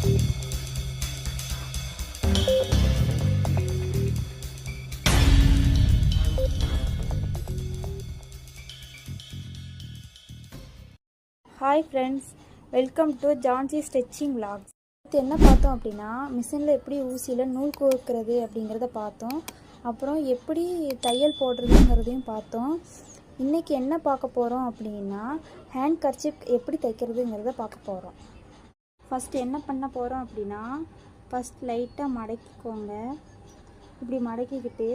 Hi friends, welcome to Jhansi stitching vlogs. அடுத்து என்ன பார்த்தோம் அப்படின்னா, மிஷினில் எப்படி ஊசியில் நூல் கோர்க்கிறது அப்படிங்கிறத பார்த்தோம். அப்புறம் எப்படி தையல் போடுறதுங்கிறதையும் பார்த்தோம். இன்றைக்கி என்ன பார்க்க போகிறோம் அப்படின்னா, ஹேண்ட் கர்ச்சீஃப் எப்படி தைக்கிறதுங்கிறத பார்க்க போகிறோம். ஃபஸ்ட்டு என்ன பண்ண போகிறோம் அப்படின்னா, ஃபஸ்ட் லைட்டாக மடக்கிக்கோங்க. இப்படி மடக்கிக்கிட்டு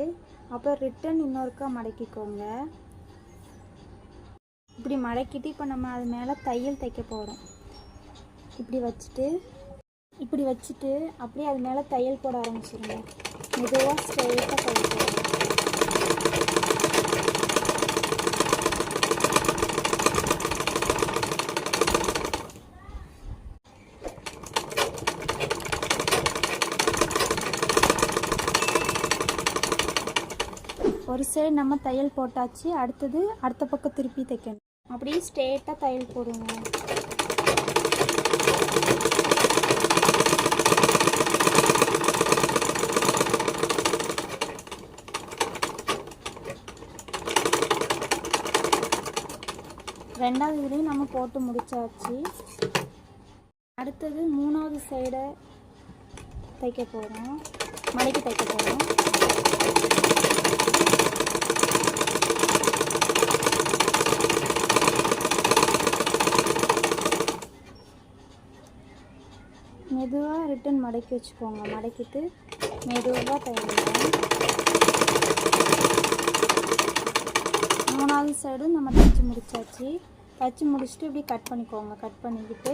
அப்புறம் ரிட்டன் இன்னொருக்கா மடக்கிக்கோங்க. இப்படி மடக்கிட்டு இப்போ நம்ம அது மேலே தையல் தைக்க போகிறோம். இப்படி வச்சுட்டு அப்படியே அது மேலே தையல் போட ஆரம்பிச்சிருங்க. மெதுவாக ஸ்ட்ரெயிட்டாக தையல் போடுங்க. ஒரு சைடு நம்ம தையல் போட்டாச்சு. அடுத்தது அடுத்த பக்கம் திருப்பி தைக்கணும். அப்படியே ஸ்ட்ரெயிட்டாக தையல் போடுங்க. ரெண்டாவது இதுலேயும் நம்ம போட்டு முடிச்சாச்சு. அடுத்தது மூணாவது சைடை தைக்க போகிறோம், மடக்கி தைக்க போகிறோம். மெதுவாக ரிட்டன் மடக்கி வச்சுக்கோங்க. மடக்கிட்டு மெதுவாக தையல். மூணாவது சைடும் நம்ம தைச்சி முடிச்சாச்சு. தைச்சி முடிச்சுட்டு இப்படி கட் பண்ணிக்கோங்க. கட் பண்ணிக்கிட்டு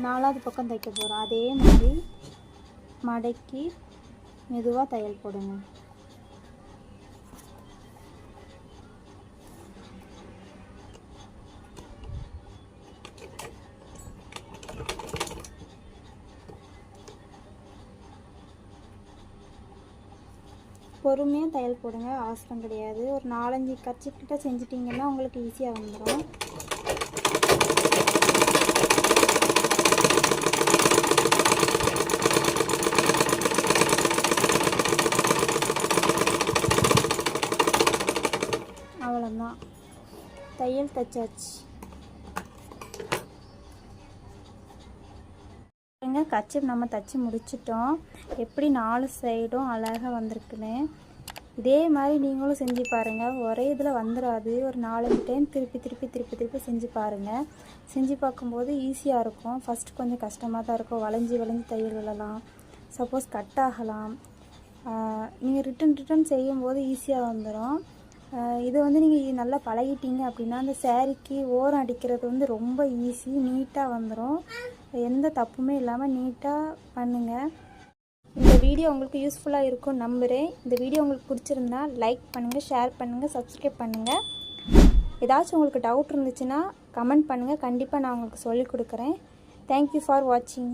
நாலாவது பக்கம் தைக்க போகிறோம். அதே மாதிரி மடக்கி மெதுவாக தையல் போடுங்க. பொறுமையாக தையல் போடுங்க, அவசரம் கிடையாது. ஒரு 4-5 கர்ச்சீஃப்கிட்ட செஞ்சிட்டிங்கன்னா உங்களுக்கு ஈஸியாக வந்துடும். அவ்வளோதான், தையல் தைச்சாச்சு. கர்ச்சீஃப் நம்ம தைச்சி முடிச்சிட்டோம். எப்படி 4 சைடும் அழகாக வந்திருக்குன்னு இதே மாதிரி நீங்களும் செஞ்சு பாருங்கள். ஒரே இதில் வந்துடாது. ஒரு 4-5 டைம் திருப்பி செஞ்சு பாருங்கள். செஞ்சு பார்க்கும்போது ஈஸியாக இருக்கும். ஃபஸ்ட்டு கொஞ்சம் கஷ்டமாக தான் இருக்கும். வளைஞ்சி தையல் விழலாம், சப்போஸ் கட் ஆகலாம். நீங்கள் ரிட்டன் செய்யும்போது ஈஸியாக வந்துடும். இது நீங்கள் நல்லா பழகிட்டீங்க அப்படின்னா அந்த சேரீக்கு ஓரம் அடிக்கிறது ரொம்ப ஈஸி, நீட்டாக வந்துடும். எந்த தப்புமே இல்லாமல் நீட்டாக பண்ணுங்கள். இந்த வீடியோ உங்களுக்கு யூஸ்ஃபுல்லாக இருக்கும்னு நம்புகிறேன். இந்த வீடியோ உங்களுக்கு பிடிச்சிருந்தா லைக் பண்ணுங்கள், ஷேர் பண்ணுங்கள், சப்ஸ்கிரைப் பண்ணுங்கள். ஏதாச்சும் உங்களுக்கு டவுட் இருந்துச்சுன்னா கமெண்ட் பண்ணுங்கள். கண்டிப்பாக நான் உங்களுக்கு சொல்லிக் கொடுக்குறேன். தேங்க்யூ ஃபார் வாட்சிங்.